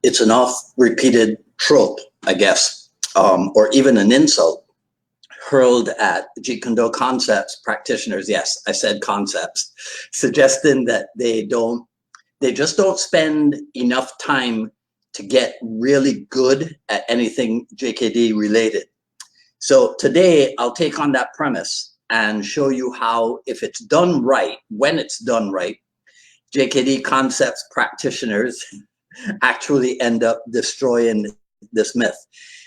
it's an oft-repeated trope, I guess, or even an insult hurled at Jeet Kune Do Concepts practitioners. Yes, I said concepts, suggesting that they just don't spend enough time to get really good at anything JKD related. So today I'll take on that premise and show you how, if it's done right, when it's done right, JKD Concepts practitioners actually end up destroying this myth.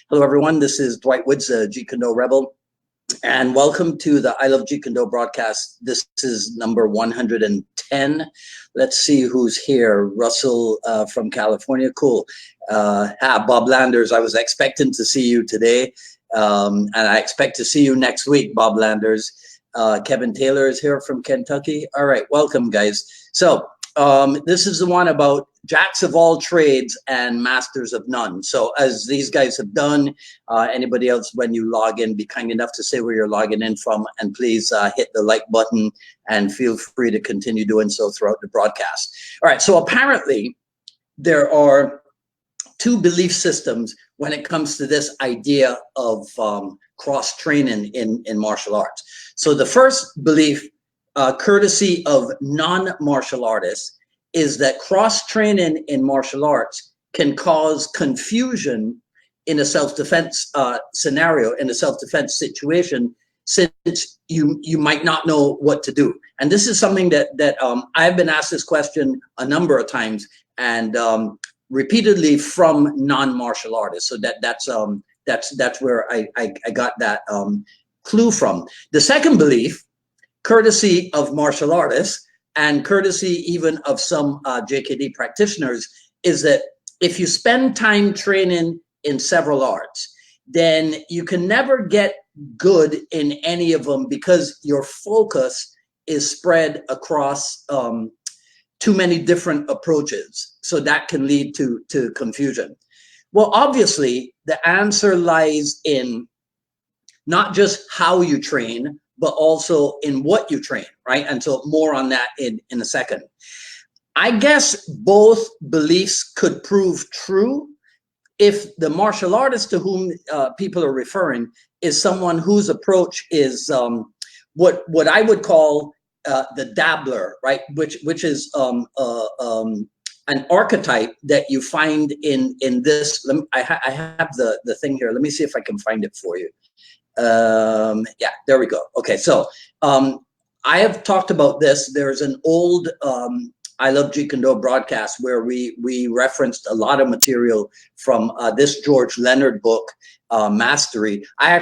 Hello, everyone. This is Dwight Woods, a Jeet Kune Do Rebel, and welcome to the I Love Jeet Kune Do broadcast. This is number 110. Let's see who's here. Russell from California. Cool. Bob Landers, I was expecting to see you today, and I expect to see you next week, Bob Landers. Kevin Taylor is here from Kentucky. All right, welcome, guys. So this is the one about jacks of all trades and masters of none. So as these guys have done, anybody else, when you log in, be kind enough to say where you're logging in from, and please hit the like button and feel free to continue doing so throughout the broadcast. All right, so apparently there are two belief systems when it comes to this idea of cross-training in martial arts. So the first belief, courtesy of non-martial artists, is that cross-training in martial arts can cause confusion in a self-defense scenario, in a self-defense situation, since you might not know what to do. And this is something that I've been asked this question a number of times, and repeatedly from non-martial artists. So that's where I got that clue from. The second belief, courtesy of martial artists, and courtesy even of some JKD practitioners, is that if you spend time training in several arts, then you can never get good in any of them because your focus is spread across too many different approaches. So that can lead to confusion. Well, obviously, the answer lies in not just how you train, but also in what you train, right? And so more on that in a second. I guess both beliefs could prove true if the martial artist to whom people are referring is someone whose approach is what I would call the dabbler, right? Which is an archetype that you find in this. I have the thing here. Let me see if I can find it for you. Yeah, there we go. Okay, so I have talked about this. There's an old I Love Jeet Kune Do broadcast where we referenced a lot of material from this George Leonard book, Mastery. I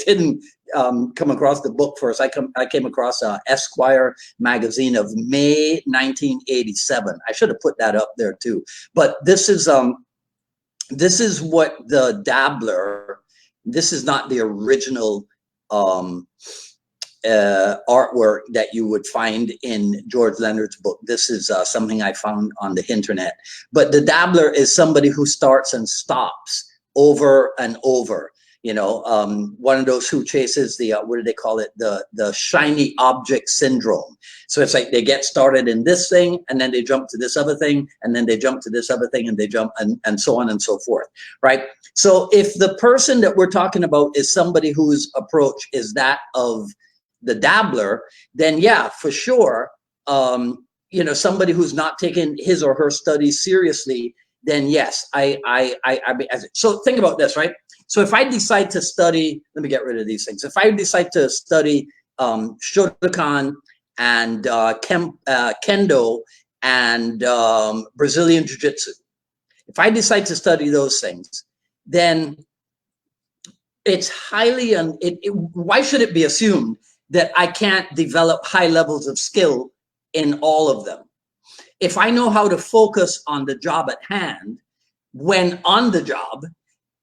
didn't come across the book first. I came across Esquire magazine of May 1987. I should have put that up there too. But this is what the dabbler. This is not the original artwork that you would find in George Leonard's book. This is something I found on the internet. But the dabbler is somebody who starts and stops over and over. You know, one of those who chases the, what do they call it? The shiny object syndrome. So it's like they get started in this thing, and then they jump to this other thing, and then they jump to this other thing, and they jump, and so on and so forth, right? So if the person that we're talking about is somebody whose approach is that of the dabbler, then yeah, for sure, you know, somebody who's not taking his or her studies seriously, then yes, so think about this, right? So if I decide to study, let me get rid of these things. If I decide to study Shotokan and Kendo and Brazilian Jiu-Jitsu, if I decide to study those things, then it's highly, why should it be assumed that I can't develop high levels of skill in all of them? If I know how to focus on the job at hand when on the job,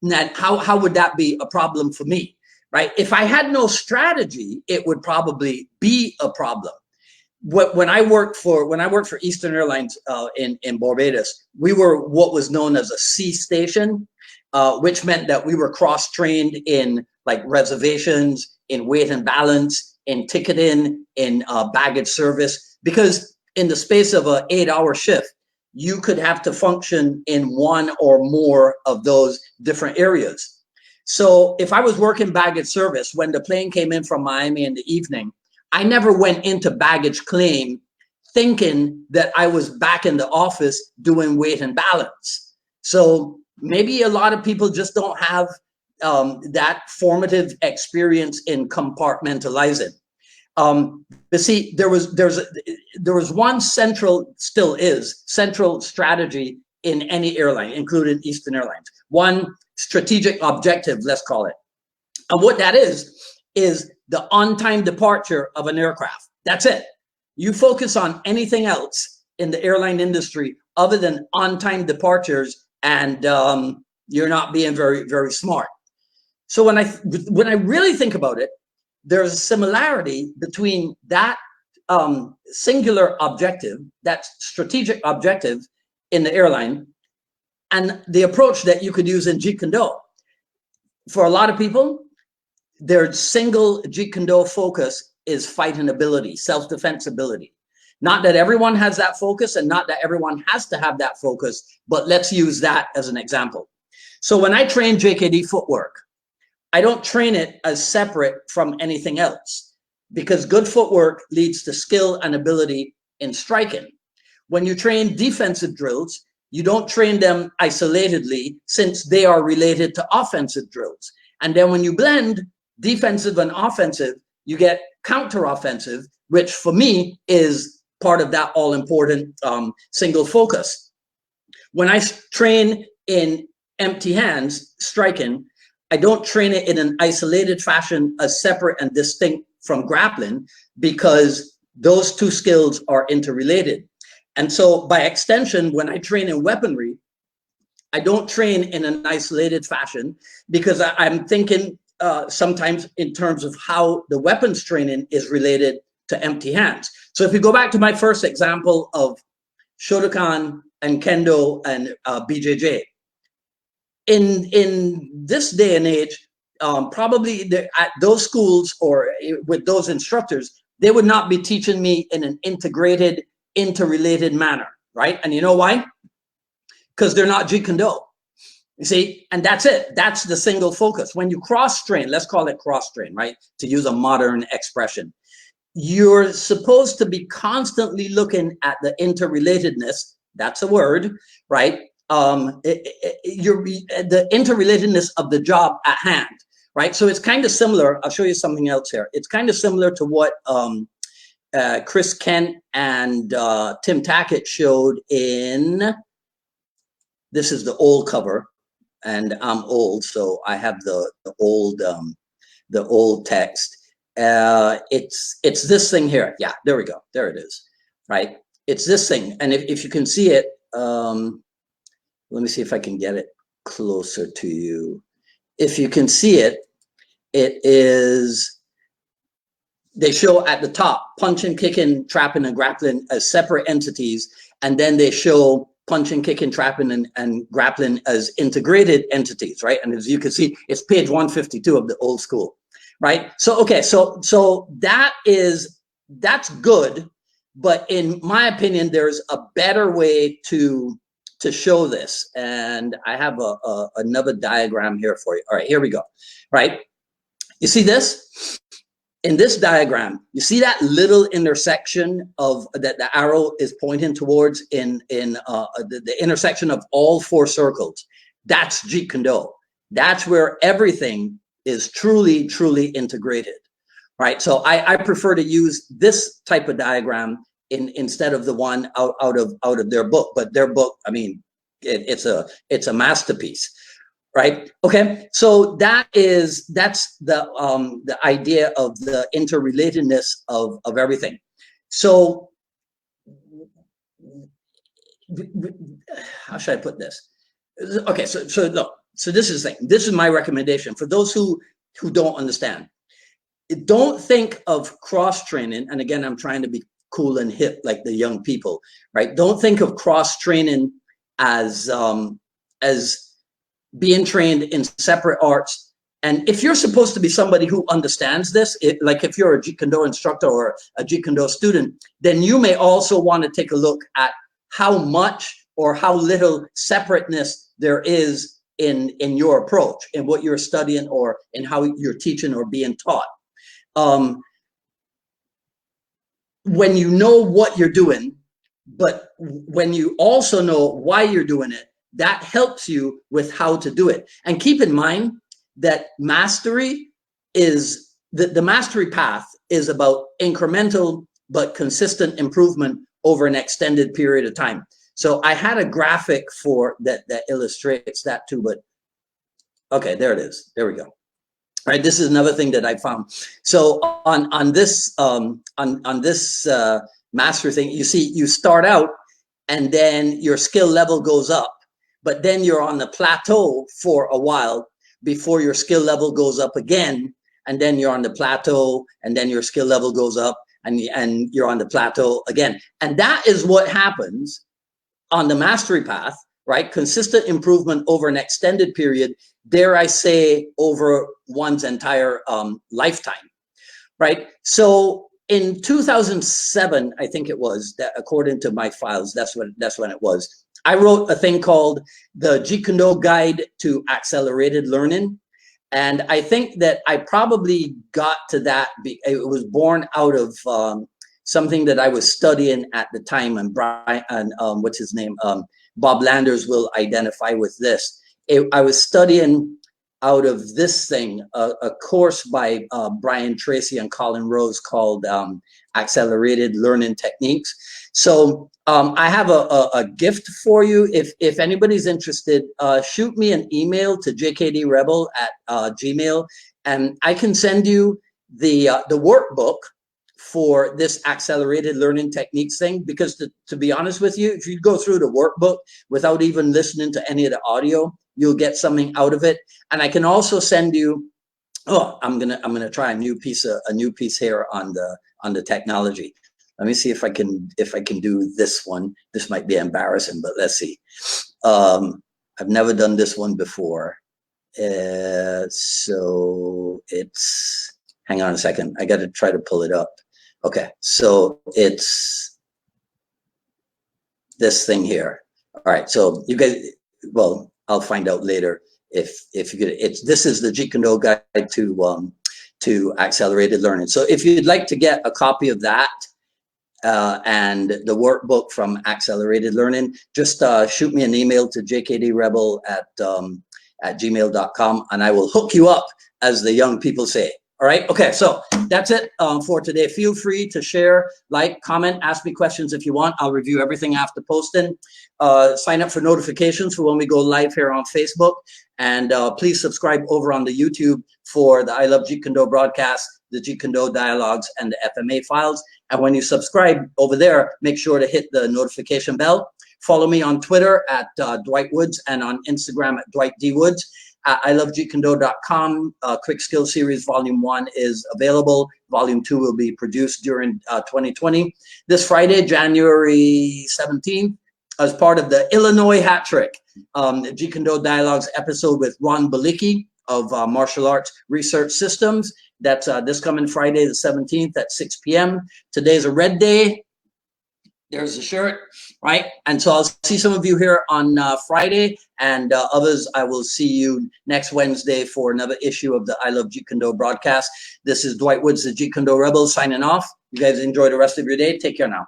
then how would that be a problem for me, right? If I had no strategy, it would probably be a problem. When I worked for Eastern Airlines in Barbados, we were what was known as a C station, which meant that we were cross-trained in like reservations, in weight and balance, in ticketing, in baggage service, because in the space of an 8-hour shift, you could have to function in one or more of those different areas. So if I was working baggage service, when the plane came in from Miami in the evening, I never went into baggage claim thinking that I was back in the office doing weight and balance. So maybe a lot of people just don't have that formative experience in compartmentalizing. But see, there was one central, still is, central strategy in any airline, including Eastern Airlines. One strategic objective, let's call it. And what that is the on-time departure of an aircraft. That's it. You focus on anything else in the airline industry other than on-time departures, and you're not being very, very smart. So when I really think about it, there's a similarity between that singular objective, that strategic objective in the airline, and the approach that you could use in Jeet Kune Do. For a lot of people, their single Jeet Kune Do focus is fighting ability, self-defense ability. Not that everyone has that focus, and not that everyone has to have that focus, but let's use that as an example. So when I train JKD footwork, I don't train it as separate from anything else, because good footwork leads to skill and ability in striking. When you train defensive drills, you don't train them isolatedly, since they are related to offensive drills. And then when you blend defensive and offensive, you get counter-offensive, which for me is part of that all-important single focus. When I train in empty hands striking, I don't train it in an isolated fashion as separate and distinct from grappling, because those two skills are interrelated. And so by extension, when I train in weaponry, I don't train in an isolated fashion, because I'm thinking sometimes in terms of how the weapons training is related to empty hands. So if you go back to my first example of Shotokan and Kendo and BJJ, in this day and age, probably at those schools or with those instructors, they would not be teaching me in an integrated, interrelated manner, right? And you know why? Because they're not Jeet Kune Do. You see, and that's it. That's the single focus. When you cross-train, let's call it cross-train, right? To use a modern expression, you're supposed to be constantly looking at the interrelatedness. That's a word, right? The interrelatedness of the job at hand, right? So it's kind of similar. I'll show you something else here. It's kind of similar to what Chris Kent and Tim Tackett showed in, this is the old cover, and I'm old, so I have the old text. It's this thing here. Yeah, there we go. There it is, right? It's this thing. And if you can see it, let me see if I can get it closer to you. If you can see it, it is, they show at the top, punching, kicking, trapping, and grappling as separate entities. And then they show punching, kicking, trapping, and grappling as integrated entities, right? And as you can see, it's page 152 of the old school, right? So, okay, so that's good. But in my opinion, there's a better way to show this. And I have another diagram here for you. All right, here we go, right? You see this? In this diagram, you see that little intersection of that the arrow is pointing towards in the intersection of all four circles. That's Jeet Kune Do. That's where everything is truly, truly integrated, right? So I prefer to use this type of diagram instead of the one out of their book. But their book, I mean, it's a masterpiece. Right. Okay. So that's the idea of the interrelatedness of everything. So how should I put this? Okay. So look. So this is the thing. This is my recommendation for those who don't understand. Don't think of cross training. And again, I'm trying to be cool and hip like the young people. Right. Don't think of cross training as being trained in separate arts. And if you're supposed to be somebody who understands this, like if you're a Jeet Kune Do instructor or a Jeet Kune Do student, then you may also want to take a look at how much or how little separateness there is in your approach, in what you're studying, or in how you're teaching or being taught. When you know what you're doing, but when you also know why you're doing it, that helps you with how to do it. And keep in mind that mastery is, the mastery path is about incremental but consistent improvement over an extended period of time. So I had a graphic for that illustrates that too, but okay, there it is. There we go. All right, this is another thing that I found. So on this master thing, you see, you start out and then your skill level goes up, but then you're on the plateau for a while before your skill level goes up again, and then you're on the plateau, and then your skill level goes up, and you're on the plateau again. And that is what happens on the mastery path, right? Consistent improvement over an extended period, dare I say, over one's entire lifetime, right? So in 2007, I think it was, that according to my files, that's when it was, I wrote a thing called the Jeet Kune Do Guide to Accelerated Learning. And I think that I probably got to that, it was born out of something that I was studying at the time, and Brian, what's his name? Bob Landers will identify with this. I was studying out of this thing, a course by Brian Tracy and Colin Rose called Accelerated Learning Techniques. So I have a gift for you. If anybody's interested, shoot me an email to jkdrebel@gmail, and I can send you the workbook for this accelerated learning techniques thing, because to be honest with you, if you go through the workbook without even listening to any of the audio, you'll get something out of it. And I can also send you, oh, I'm gonna try a new piece here on the technology. Let me see if I can do this one. This might be embarrassing, but let's see. I've never done this one before. So it's, hang on a second. I got to try to pull it up. Okay, so it's this thing here. All right, so you guys, well, I'll find out later if you could. This is the Jeet Kune Do Guide to Accelerated Learning. So if you'd like to get a copy of that and the workbook from Accelerated Learning, just shoot me an email to jkdrebel@gmail.com, and I will hook you up, as the young people say. All right. Okay. So that's it for today. Feel free to share, like, comment, ask me questions if you want. I'll review everything after posting. Sign up for notifications for when we go live here on Facebook. And please subscribe over on the YouTube for the I Love Jeet Kune Do broadcast, the Jeet Kune Do dialogues, and the FMA files. And when you subscribe over there, make sure to hit the notification bell. Follow me on Twitter at Dwight Woods, and on Instagram at Dwight D. Woods. ilovejeetkunዶ.com. Quick Skill Series Volume 1 is available. Volume 2 will be produced during 2020. This Friday, January 17th, as part of the Illinois Hat Trick, Jeet Kune Do Dialogues episode with Ron Balicki of Martial Arts Research Systems. That's this coming Friday, the 17th at 6 p.m. Today's a red day. There's the shirt, right? And so I'll see some of you here on Friday, and others I will see you next Wednesday for another issue of the I Love Jeet Kune Do broadcast. This is Dwight Woods, the Jeet Kune Do Rebel, signing off. You guys enjoy the rest of your day. Take care now.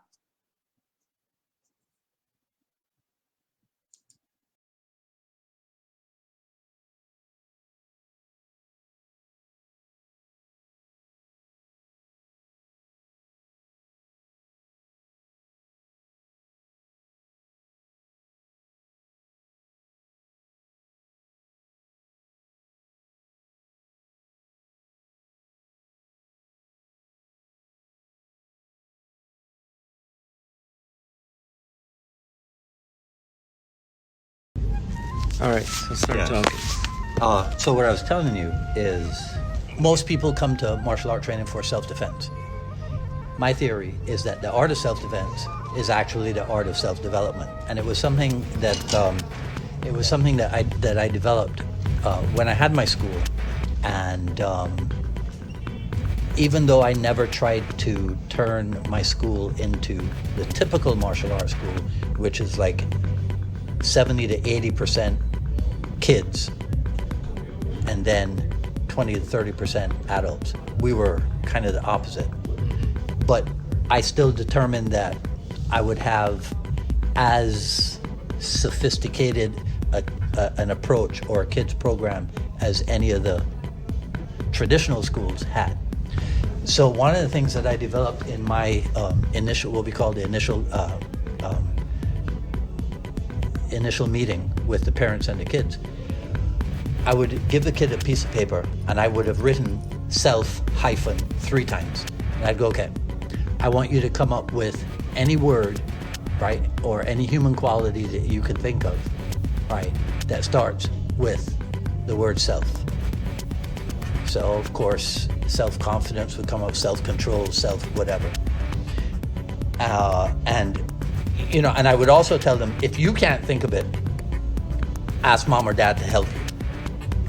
All right, so start talking. So what I was telling you is, most people come to martial art training for self-defense. My theory is that the art of self-defense is actually the art of self-development, and it was something that I developed when I had my school, and even though I never tried to turn my school into the typical martial arts school, which is like 70 to 80% kids, and then 20 to 30% adults. We were kind of the opposite. But I still determined that I would have as sophisticated an approach or a kids program as any of the traditional schools had. So one of the things that I developed in my initial, what we call the initial meeting with the parents and the kids, I would give the kid a piece of paper and I would have written self hyphen 3 times. And I'd go, okay, I want you to come up with any word, right, or any human quality that you can think of, right, that starts with the word self. So of course, self-confidence would come up, self-control, self-whatever. And I would also tell them, if you can't think of it, ask mom or dad to help you.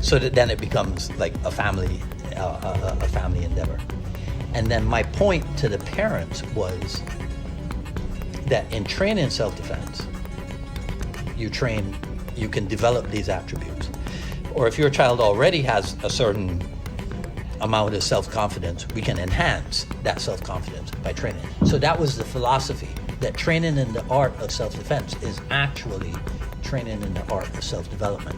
So that then it becomes like a family endeavor. And then my point to the parents was that in training self-defense, you can develop these attributes. Or if your child already has a certain amount of self-confidence, we can enhance that self-confidence by training. So that was the philosophy, that training in the art of self-defense is actually training in the art of self-development.